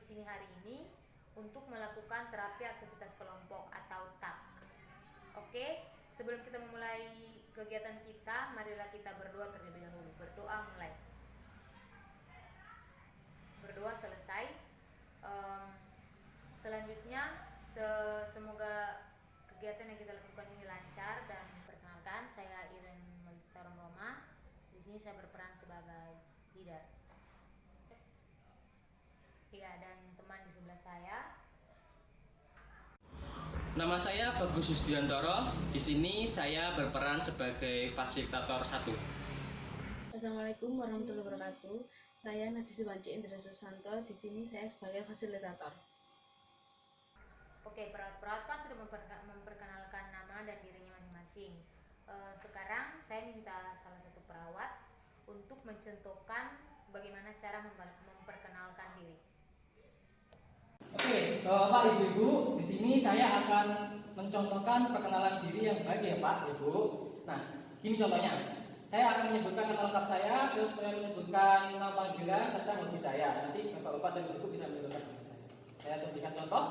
sini hari ini untuk melakukan terapi aktivitas kelompok atau TAK. Oke, sebelum kita memulai kegiatan kita, marilah kita berdoa terlebih dahulu. Berdoa mulai. Berdoa selesai. Selanjutnya semoga kegiatan yang kita lakukan ini lancar, dan perkenalkan, saya Iren Melista Roma. Di sini saya berperan sebagai leader. Iya, dan teman di sebelah saya. Nama saya Bagus Yusdiantoro. Di sini saya berperan sebagai fasilitator 1. Assalamualaikum warahmatullahi wabarakatuh. Saya Najis Banci Indra Susanto. Di sini saya sebagai fasilitator. Oke, perawat-perawat kan sudah memperkenalkan nama dan dirinya masing-masing. Sekarang saya minta salah satu perawat untuk mencontohkan bagaimana cara memperkenalkan diri. Oke, Bapak Ibu, di sini saya akan mencontohkan perkenalan diri yang baik ya Pak Ibu. Nah, gini contohnya. Saya akan menyebutkan nama lengkap saya, terus saya menyebutkan nama panggilan serta hobi saya. Nanti Bapak-bapak dan Ibu bisa menyebutkan nama saya. Saya akan berikan contoh.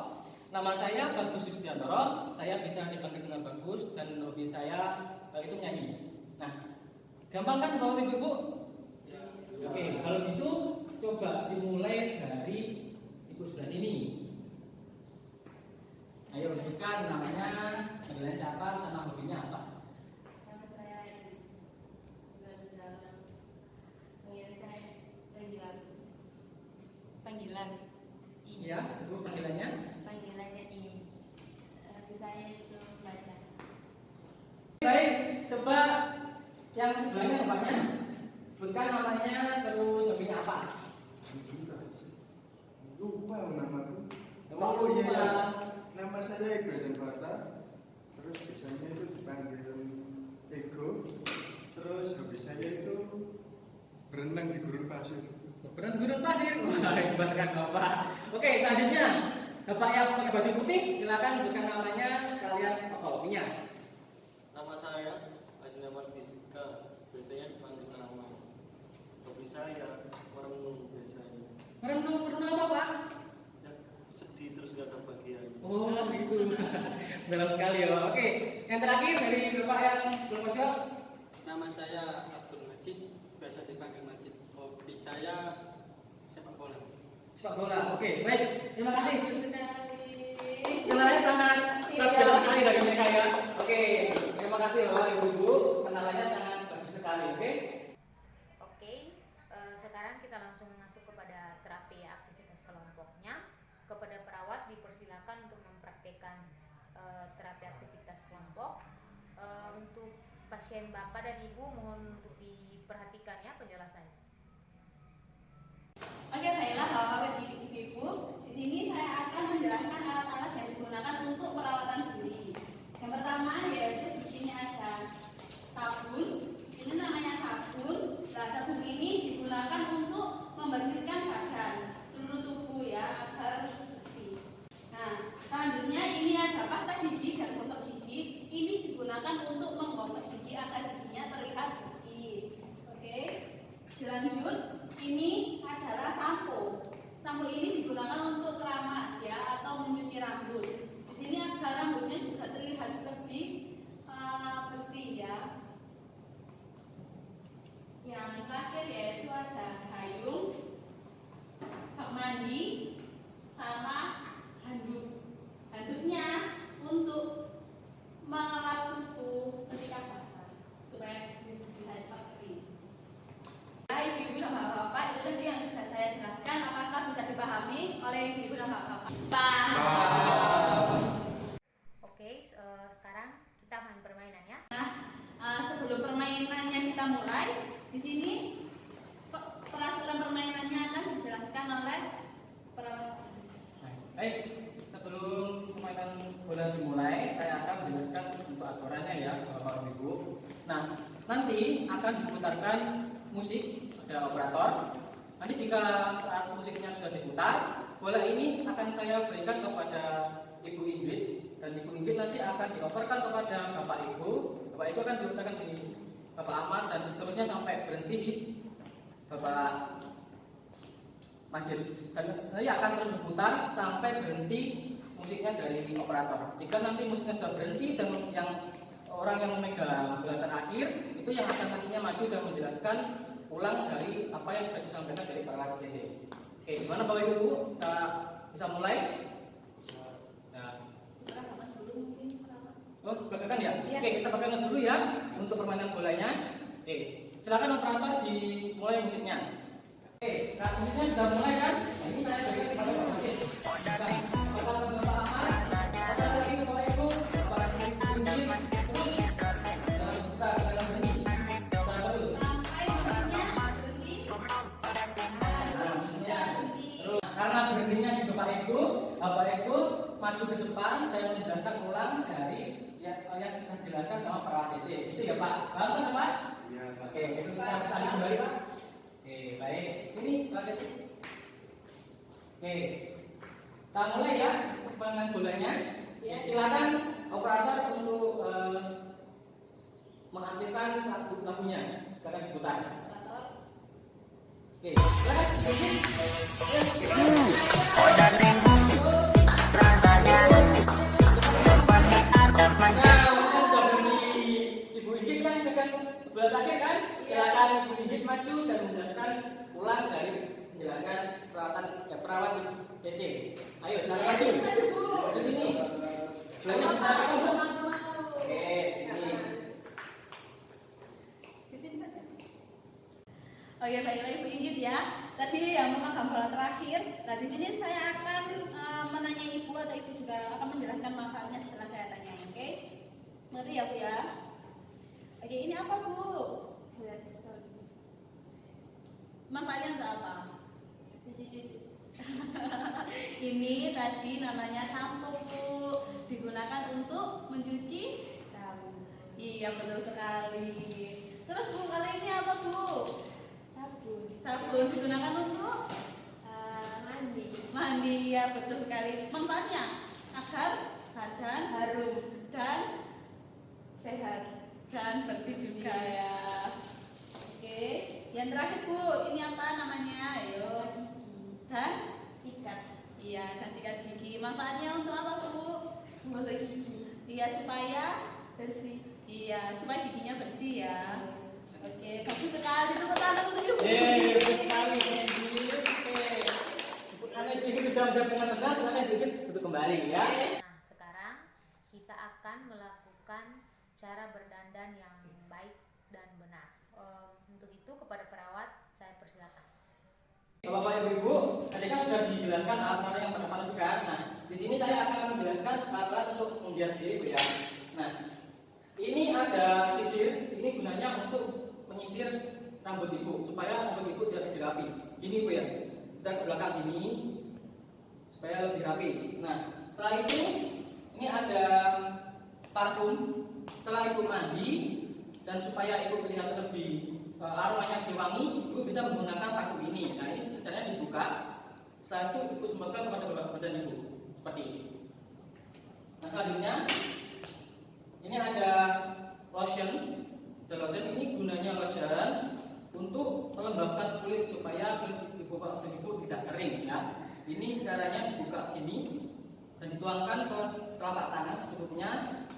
Nama saya Bagus Yusdiantoro. Saya bisa dipanggil dengan Bagus, dan hobi saya itu nyanyi. Nah, gampang kan Bapak Ibu? Ya. Oke, kalau gitu coba dimulai dari Ibu sebelah sini. Ayo sebutkan namanya, panggilannya siapa, sama hobinya apa. Nama saya juga bisa panggilan saya panggilan. Iya, Ibu panggilannya. Panggilannya ini. Hobi saya itu belajar. Baik, coba yang sebelahnya namanya. Sebutkan namanya, terus hobinya apa. Lupa namaku. Oh iya, iya. nama saya Ego Zanbata. Terus biasanya itu dipanggil Ego. Terus hobi saya itu berenang di gurun pasir. Berenang di gurun pasir. Wah, hebat kan Bapak. Oke, selanjutnya Bapak yang pakai baju putih, silakan sebutkan namanya sekalian apa hobinya. Nama saya Azina Martiska, biasanya dipanggil nama. Hobi saya merenung biasanya. Merenung apa Pak? Ya, sedih terus gak kebahagiaan. Oh gitu. Dalam sekali ya. Oke, yang terakhir dari Bapak yang belum pojok. Nama saya Abdul Majid, biasa dipanggil Majid. Hobi saya sepak bola. Sepak bola. Oke, baik. Terima kasih. Sekali. Terima kasih sangat luar biasa sekali dari mereka ya. Oke, terima kasih Bapak Ibu. Kenalannya sangat bagus sekali. Oke. Sekarang kita langsung masuk kepada terapi aktivitas kelompoknya. Kepada perawat dipersilakan untuk mempraktekkan terapi aktivitas kelompok. Untuk pasien Bapak dan Ibu mohon untuk diperhatikan ya penjelasannya. Oke, baiklah Bapak Ibu, di sini saya akan menjelaskan alat-alat yang digunakan untuk perawatan diri. Yang pertama yaitu di sini ada sabun. Ini namanya sabun. Nah, sabun ini digunakan untuk membersihkan badan, seluruh tubuh ya, agar bersih. Nah, selanjutnya ini ada pasta gigi dan gosok gigi. Ini digunakan untuk menggosok gigi agar giginya terlihat bersih. Oke. Dilanjut, ini adalah sampo. Sampo ini digunakan untuk keramas ya, atau mencuci rambut. Di sini agar rambutnya juga terlihat lebih bersih ya. Yang terakhir yaitu ada gayung, bak mandi, sama handuk. Handuknya untuk mengelap tubuh ketika basah supaya bisa cepat kering. Baik Ibu dan Bapak, itu tadi yang sudah saya jelaskan. Apakah bisa dipahami oleh Ibu dan Bapak? Oke, sekarang kita main permainan ya. Sebelum permainannya kita mulai, di sini peraturan permainannya akan dijelaskan oleh perawat. Baik, sebelum permainan bola dimulai, saya akan menjelaskan untuk aturannya ya, Bapak Ibu. Nah, nanti akan diputarkan musik, ada operator. Nanti jika saat musiknya sudah diputar, bola ini akan saya berikan kepada Ibu Ingrid, dan Ibu Ingrid nanti akan dioperkan kepada Bapak Ibu. Bapak Ibu akan diputarkan di Bapak Ahmad, dan seterusnya sampai berhenti di Bapak masjid. Dan nanti akan terus berputar sampai berhenti musiknya dari operator. Jika nanti musiknya sudah berhenti dan yang orang yang memegang bola terakhir itu yang akan nantinya maju dan menjelaskan ulang dari apa yang sudah disampaikan dari para JJ. Oke, gimana Bapak Ibu? Kita bisa mulai? Nah. Oh, belakangan ya? Iya. Oke, kita belakangan dulu ya untuk permainan bolanya. Oke, silakan operator dimulai musiknya. Oke, nah musiknya sudah mulai kan? Nah, ini saya berikan kepada Pak Masjid. Bapak Ahmad, bapak lagi ke Bapak Ibu, Bapak lagi bunyi, terus kita akan bunyi. Kita terus. Sampai musiknya berhenti. Nah, musiknya. Terus, karena berhentinya di Bapak Ibu maju ke depan dan menjelaskan ulang dari yang sudah dijelaskan sama para JJ. Itu ya Pak. Paham kan Pak? Iya. Oke, itu bisa saling kembali Pak. Oke, baik. Ini Pak JJ. Oke. Kita mulai ya permainan bolanya. Ya. Silakan operator untuk mengaktifkan lagunya. Silakan diputar. Operator. Oke, silakan. Ibu Inggit kan pegang bola terakhir kan? Silakan Ibu Inggit maju dan menjelaskan ulang dari menjelaskan perawat DC. Ayo, silakan maju. Ke sini. Belakang kita. Oke, ini. Di sini saja. Oh ya, baiklah Ibu Inggit ya. Tadi yang memegang bola terakhir. Nah, di sini saya akan menanyai Ibu atau Ibu juga akan menjelaskan manfaatnya setelah saya tanya, oke? Ngerti ya Bu ya? Oke, ini apa Bu? Manfaatnya untuk apa? Ini tadi namanya sampo Bu. Digunakan untuk mencuci rambut. Iya betul sekali. Terus Bu, kalau ini apa Bu? Sabun digunakan untuk mandi ya betul sekali. Manfaatnya agar badan harum dan sehat dan bersih juga ya. Oke, yang terakhir Bu, ini apa namanya? Ayo. Dan sikat. Iya, dan sikat gigi. Manfaatnya untuk apa Bu? Gosok gigi. Iya, supaya bersih. Iya, supaya giginya bersih ya. Oke, bagus sekali tepuk tangan untuk Ibu. Bagus sekali. Karena ini sudah benar-benar silakan bikin untuk kembali ya. Nah, sekarang kita akan melakukan cara berdandan yang baik dan benar. Untuk itu kepada perawat saya persilakan. Bapak Ibu Ibu, tadi kan sudah dijelaskan alat-alat yang pertama itu kan. Nah, di sini saya akan menjelaskan alat-alat untuk menghias diri Bu ya. Nah, ini ada sisir, ini gunanya untuk menyisir rambut Ibu supaya rambut Ibu tidak lebih rapi. Gini Bu ya. Kita ke belakang ini supaya lebih rapi. Nah, setelah itu ini ada parfum. Setelah Ibu mandi dan supaya Ibu terlihat lebih aromanya lebih wangi, Ibu bisa menggunakan parfum ini. Nah, ini caranya dibuka. Setelah itu Ibu semprotkan kepada badan Ibu seperti ini. Nah, selanjutnya ini ada lotion. Lotion ini gunanya lotion untuk melembabkan kulit supaya kulit Ibu tidak kering ya. Ini caranya dibuka gini dan dituangkan ke telapak tangan secukupnya.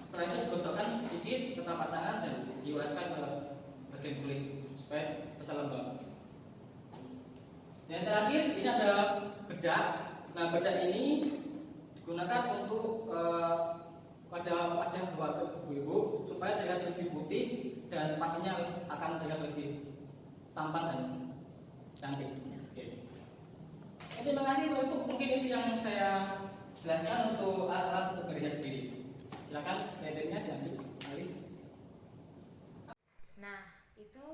Setelah itu digosokkan sedikit ke telapak tangan dan dioleskan ke bagian kulit supaya bisa lembab. Yang terakhir ini ada bedak. Nah, bedak ini digunakan untuk pada wajah ibu supaya terlihat lebih putih dan pastinya akan terlihat lebih tampan dan cantik. Terima kasih Bapak Ibu. Mungkin itu yang saya jelaskan untuk alat untuk berhias diri. Silakan materinya diambil kembali. Nah, itu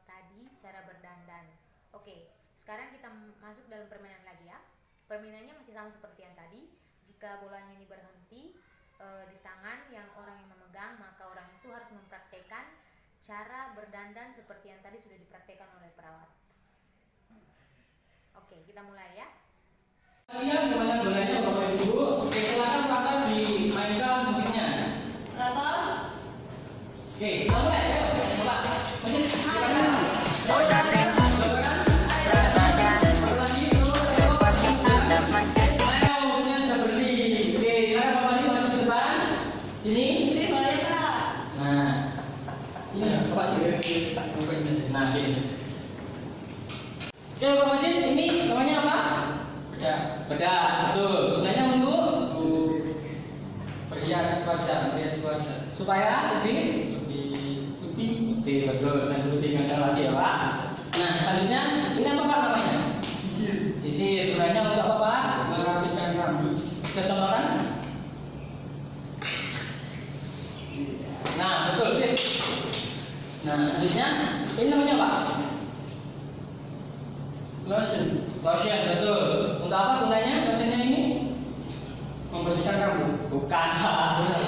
tadi cara berdandan. Oke, sekarang kita masuk dalam permainan lagi ya. Permainannya masih sama seperti yang tadi. Jika bolanya ini berhenti di tangan yang orang yang memegang, maka orang itu harus mempraktekkan cara berdandan seperti yang tadi sudah dipraktekkan oleh perawat. Oke, kita mulai ya. Kalian permainan bolanya Bapak Ibu. Oke, silakan Kakak dimainkan musiknya. Operator. Oke, mulai. Ayo, mulai. Musik. Silakan. ini. Oke Pak Majid, ini namanya apa? Bedak. Bedak, betul. Gunanya untuk Berhias wajah, supaya lebih putih, betul. Dan putih nggak ada lagi ya Pak. Nah selanjutnya ini apa Pak namanya? Sisir. Gunanya untuk apa Pak? merapikan rambut. Bisa contohkan? Nah betul sih. Nah selanjutnya ini namanya apa? Lotion, Lotion, betul. Untuk apa gunanya lotionnya ini? membersihkan rambut. Bukan.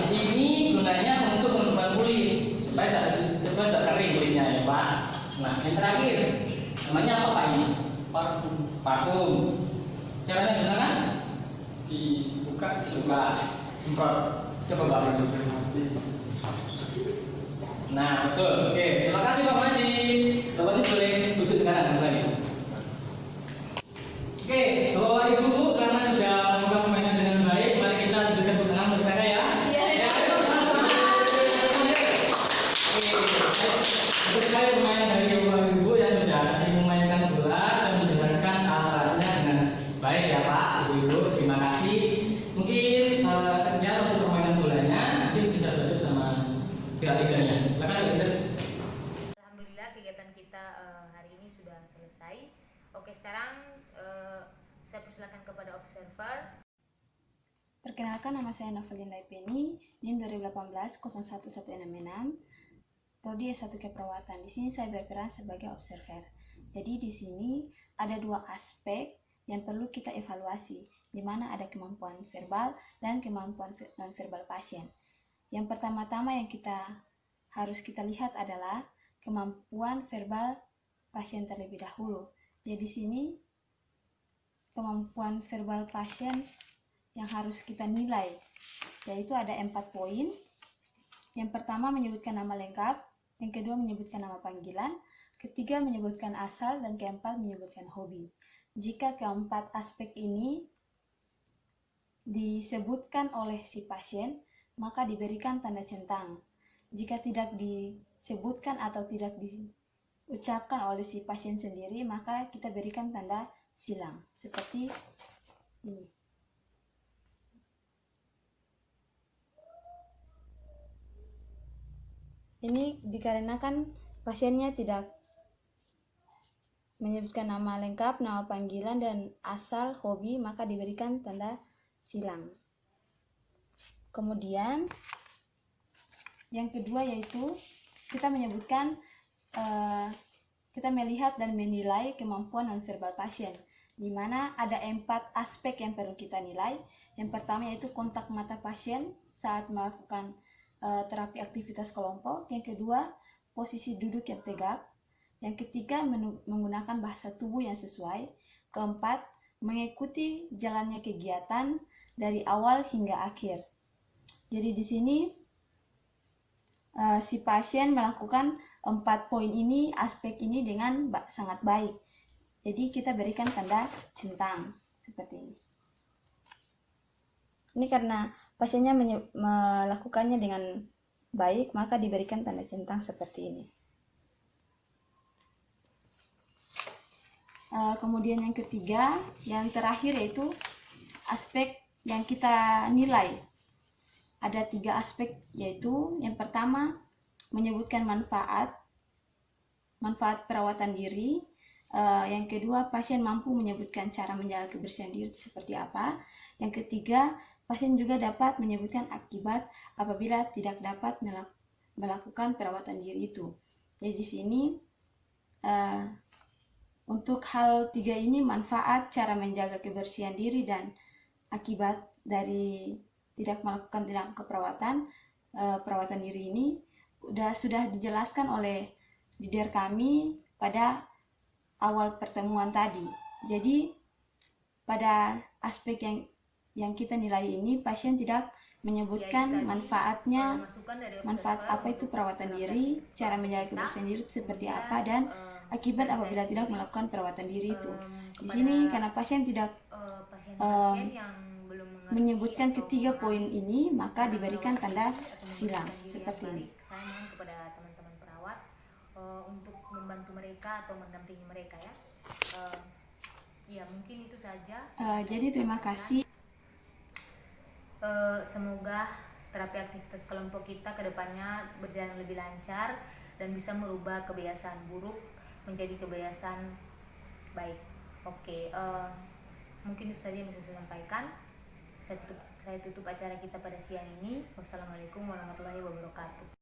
Ini gunanya untuk mengembang kulit supaya tidak kering kulitnya ya Pak. Nah yang terakhir namanya apa Pak ini? Parfum, Parfum. Caranya gunakan? dibuka, Suka semprot. Coba Pak. Nah betul. Oke terima kasih Pak Majid. Pak Majid boleh duduk sekarang kembali. Oke Bapak Ibu karena sudah membuka permainan dengan baik, mari kita dudukkan tangan berkara ya. Iya. Ya, sama-sama. Oke, bagus sekali permainan dari Bapak Ibu yang sudah memainkan bola dan menjelaskan alatnya dengan baik ya Pak, Ibu. Terima kasih. Mungkin sekian untuk permainan bolanya. Mungkin bisa duduk sama pihak liganya. Silakan Dokter. Alhamdulillah kegiatan kita hari ini sudah selesai. Oke, sekarang saya persilakan kepada observer. Perkenalkan, nama saya Novelin Laipeni, NIM 2018 01166, Prodi S1 Keperawatan. Di sini saya berperan sebagai observer. Jadi di sini ada dua aspek yang perlu kita evaluasi, di mana ada kemampuan verbal dan kemampuan nonverbal pasien. Yang pertama-tama yang harus kita lihat adalah kemampuan verbal pasien terlebih dahulu. Jadi di sini kemampuan verbal pasien yang harus kita nilai, yaitu ada 4 poin. Yang pertama menyebutkan nama lengkap, yang kedua menyebutkan nama panggilan, ketiga menyebutkan asal, dan keempat menyebutkan hobi. Jika keempat aspek ini disebutkan oleh si pasien, maka diberikan tanda centang. Jika tidak disebutkan atau tidak diucapkan oleh si pasien sendiri, maka kita berikan tanda silang, seperti ini. Ini dikarenakan pasiennya tidak menyebutkan nama lengkap, nama panggilan, dan asal, hobi, maka diberikan tanda silang. Kemudian yang kedua yaitu kita menyebutkan kita melihat dan menilai kemampuan nonverbal pasien, di mana ada 4 aspek yang perlu kita nilai. Yang pertama yaitu kontak mata pasien saat melakukan terapi aktivitas kelompok. Yang kedua, posisi duduk yang tegak. Yang ketiga, menggunakan bahasa tubuh yang sesuai. Keempat, mengikuti jalannya kegiatan dari awal hingga akhir. Jadi di sini si pasien melakukan 4 poin ini, aspek ini dengan sangat baik. Jadi kita berikan tanda centang seperti ini. Ini karena pasiennya melakukannya dengan baik, maka diberikan tanda centang seperti ini. Kemudian yang ketiga, yang terakhir yaitu aspek yang kita nilai. Ada 3 aspek, yaitu yang pertama menyebutkan manfaat perawatan diri. Yang kedua, pasien mampu menyebutkan cara menjaga kebersihan diri seperti apa. Yang ketiga, pasien juga dapat menyebutkan akibat apabila tidak dapat melakukan perawatan diri itu. Jadi di sini untuk hal 3 ini, manfaat, cara menjaga kebersihan diri, dan akibat dari tidak melakukan tindakan perawatan diri ini sudah dijelaskan oleh leader kami pada awal pertemuan tadi. Jadi pada aspek yang kita nilai ini, pasien tidak menyebutkan manfaatnya, manfaat apa itu perawatan diri, cara menjaga kebersihan diri seperti apa, dan akibat apabila tidak melakukan perawatan diri itu. Di sini karena pasien tidak menyebutkan ketiga poin ini, maka diberikan tanda silang seperti ini. Saya mohon kepada teman-teman perawat untuk membantu mereka atau mendampingi mereka ya. Ya mungkin itu saja. Jadi terima kasih. Semoga terapi aktivitas kelompok kita kedepannya berjalan lebih lancar dan bisa merubah kebiasaan buruk menjadi kebiasaan baik. Oke, mungkin itu saja yang bisa saya sampaikan. Saya tutup acara kita pada siang ini. Wassalamualaikum warahmatullahi wabarakatuh.